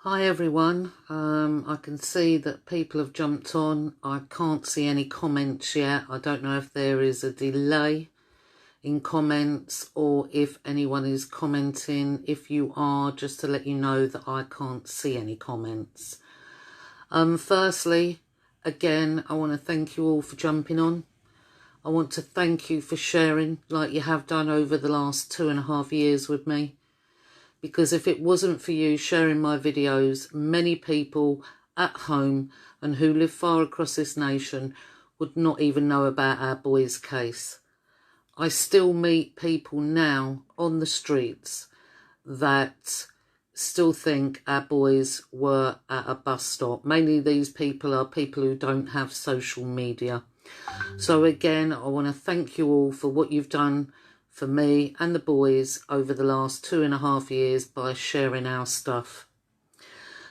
Hi everyone, I can see that people have jumped on. I can't see any comments yet. I don't know if there is a delay in comments or if anyone is commenting. If you are, just to let you know that I can't see any comments. Firstly, again, I want to thank you all for jumping on. I want to thank you for sharing like you have done over the last 2.5 years with me. Because if it wasn't for you sharing my videos, many people at home and who live far across this nation would not even know about our boy's case. I still meet people now on the streets that still think our boys were at a bus stop. Mainly these people are people who don't have social media. So again, I want to thank you all for what you've done for me and the boys over the last 2.5 years by sharing our stuff.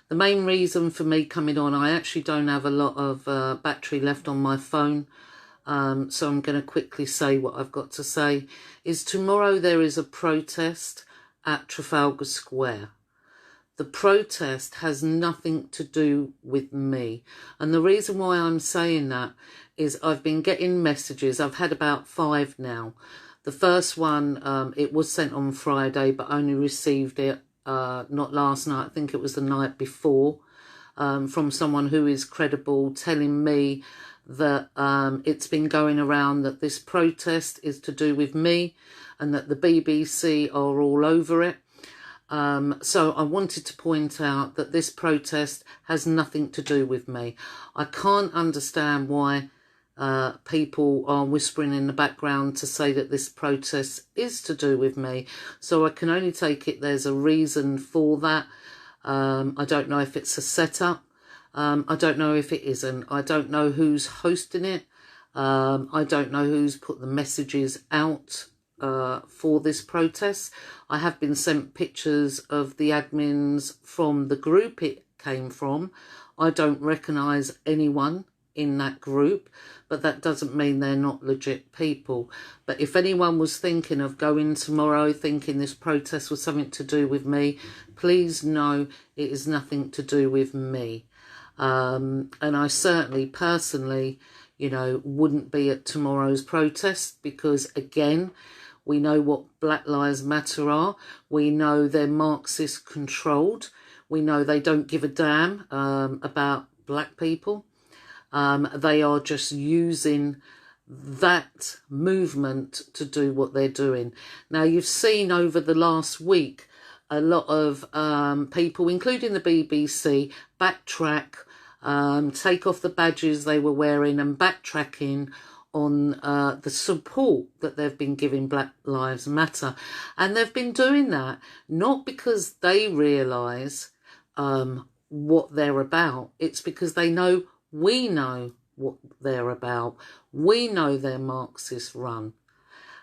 The main reason for me coming on, I actually don't have a lot of battery left on my phone, so I'm going to quickly say what I've got to say, is tomorrow there is a protest at Trafalgar Square. The protest has nothing to do with me. And the reason why I'm saying that is I've been getting messages. I've had about 5 now. The first one, it was sent on Friday, but only received it not last night. I think it was the night before, from someone who is credible, telling me that it's been going around that this protest is to do with me and that the BBC are all over it. So I wanted to point out that this protest has nothing to do with me. I can't understand why people are whispering in the background to say that this protest is to do with me. So I can only take it there's a reason for that. I don't know if it's a setup. I don't know if it isn't. I don't know who's hosting it. I don't know who's put the messages out for this protest. I have been sent pictures of the admins from the group it came from. I don't recognise anyone in that group, but that doesn't mean they're not legit people. But if anyone was thinking of going tomorrow thinking this protest was something to do with me, please know it is nothing to do with me. And I certainly personally, you know, wouldn't be at tomorrow's protest because, again, we know what Black Lives Matter are. We know they're Marxist controlled. We know they don't give a damn about black people. They are just using that movement to do what they're doing. Now, you've seen over the last week a lot of people, including the BBC, backtrack, take off the badges they were wearing and backtracking on the support that they've been giving Black Lives Matter. And they've been doing that not because they realise what they're about. It's because they know we know what they're about. We know they're Marxist run.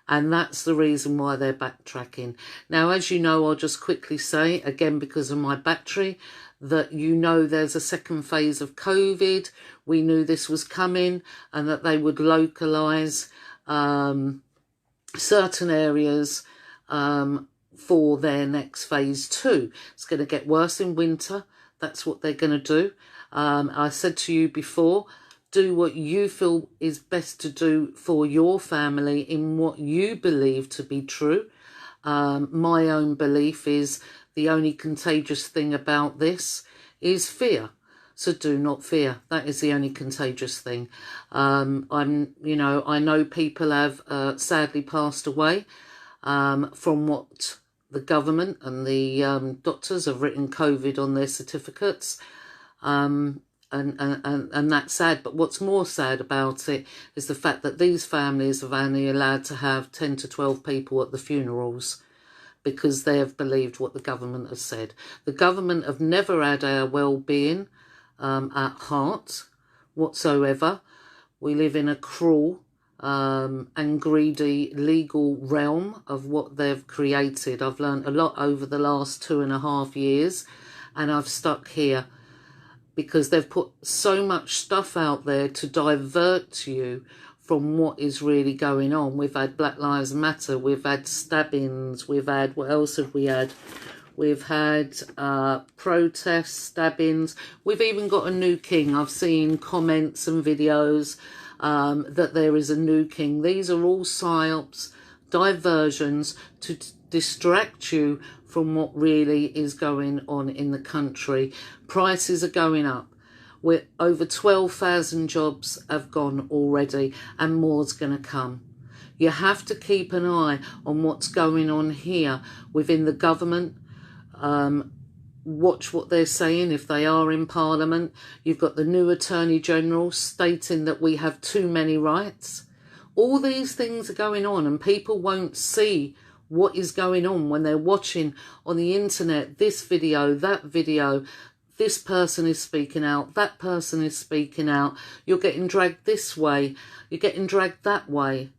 And that's the reason why they're backtracking. Now, as you know, I'll just quickly say, again, because of my battery, that you know there's a second phase of COVID. We knew this was coming and that they would localise certain areas for their next phase 2. It's going to get worse in winter. That's what they're going to do. I said to you before, do what you feel is best to do for your family in what you believe to be true. My own belief is the only contagious thing about this is fear. So do not fear. That is the only contagious thing. I know people have sadly passed away from what the government and the doctors have written COVID on their certificates. And that's sad. But what's more sad about it is the fact that these families have only allowed to have 10 to 12 people at the funerals because they have believed what the government has said. The government have never had our well-being at heart whatsoever. We live in a cruel and greedy legal realm of what they've created. I've learned a lot over the last 2.5 years, and I've stuck here because they've put so much stuff out there to divert you from what is really going on. We've had Black Lives Matter, we've had stabbings, we've had, what else have we had? We've had protests, stabbings. We've even got a new king. I've seen comments and videos that there is a new king. These are all psyops, diversions to distract you from what really is going on in the country. Prices are going up. We're over 12,000 jobs have gone already, and more's going to come. You have to keep an eye on what's going on here within the government. Watch what they're saying if they are in Parliament. You've got the new Attorney General stating that we have too many rights. All these things are going on, and people won't see what is going on when they're watching on the internet this video, that video. This person is speaking out, that person is speaking out. You're getting dragged this way, you're getting dragged that way.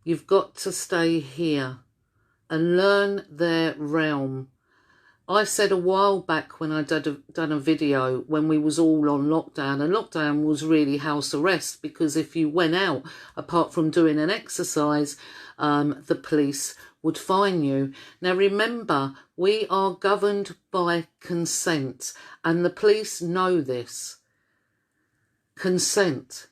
You've got to stay here and learn their realm. I said a while back when I done a video when we was all on lockdown, and lockdown was really house arrest, because if you went out, apart from doing an exercise, the police would fine you. Now remember, we are governed by consent, and the police know this. Consent.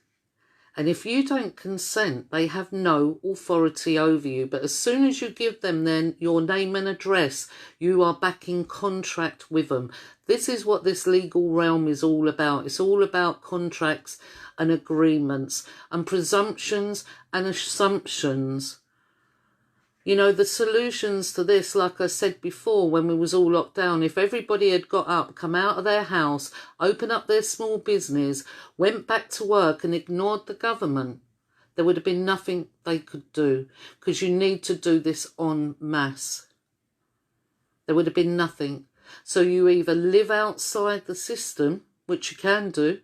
And if you don't consent, they have no authority over you. But as soon as you give them then your name and address, you are back in contract with them. This is what this legal realm is all about. It's all about contracts and agreements and presumptions and assumptions. You know, the solutions to this, like I said before, when we was all locked down, if everybody had got up, come out of their house, opened up their small business, went back to work and ignored the government, there would have been nothing they could do, because you need to do this en masse. There would have been nothing. So you either live outside the system, which you can do,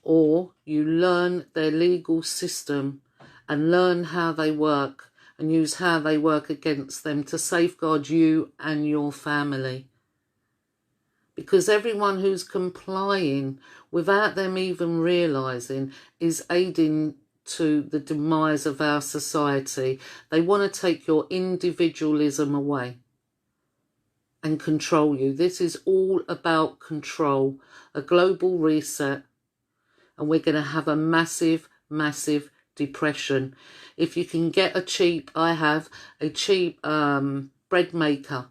or you learn their legal system and learn how they work, and use how they work against them to safeguard you and your family. Because everyone who's complying without them even realising is aiding to the demise of our society. They want to take your individualism away and control you. This is all about control, a global reset, and we're going to have a massive, massive depression. If you can get I have a cheap bread maker.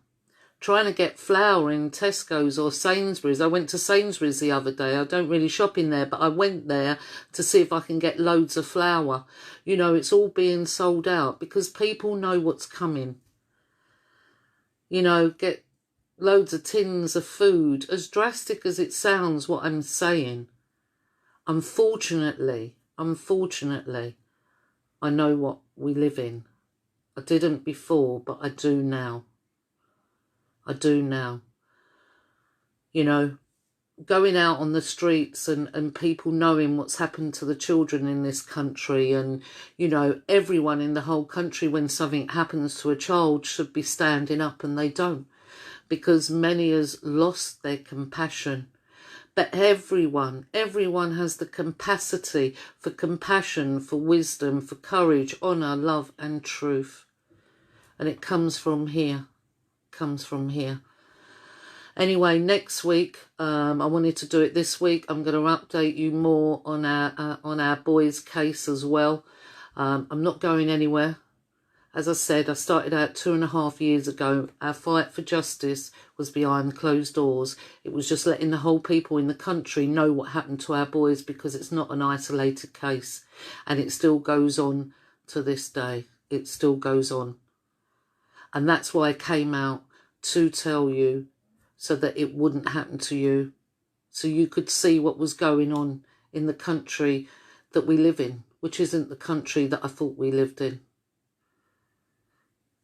Trying to get flour in Tesco's or Sainsbury's. I went to Sainsbury's the other day. I don't really shop in there, but I went there to see if I can get loads of flour. You know, it's all being sold out because people know what's coming. You know, get loads of tins of food. As drastic as it sounds, what I'm saying, unfortunately, I know what we live in. I didn't before, but I do now. I do now. You know, going out on the streets and people knowing what's happened to the children in this country, and, you know, everyone in the whole country, when something happens to a child, should be standing up, and they don't, because many has lost their compassion. But everyone has the capacity for compassion, for wisdom, for courage, honour, love and truth. And it comes from here. Anyway, next week, I wanted to do it this week. I'm going to update you more on our boy's case as well. I'm not going anywhere. As I said, I started out 2.5 years ago. Our fight for justice was behind closed doors. It was just letting the whole people in the country know what happened to our boys, because it's not an isolated case. And it still goes on to this day. It still goes on. And that's why I came out to tell you, so that it wouldn't happen to you. So you could see what was going on in the country that we live in, which isn't the country that I thought we lived in.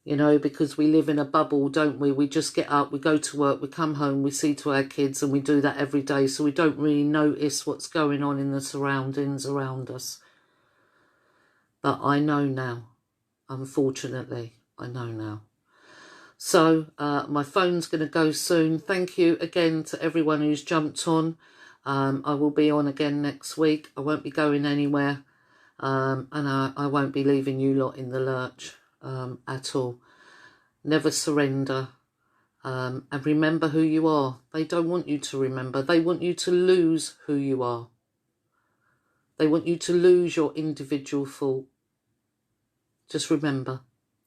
You know, because we live in a bubble, don't we? We just get up, we go to work, we come home, we see to our kids, and we do that every day. So we don't really notice what's going on in the surroundings around us. But I know now. Unfortunately, I know now. So my phone's going to go soon. Thank you again to everyone who's jumped on. I will be on again next week. I won't be going anywhere. And I won't be leaving you lot in the lurch at all. Never surrender. And remember who you are. They don't want you to remember. They want you to lose who you are. They want you to lose your individual thought. Just remember.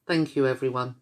Thank you, everyone.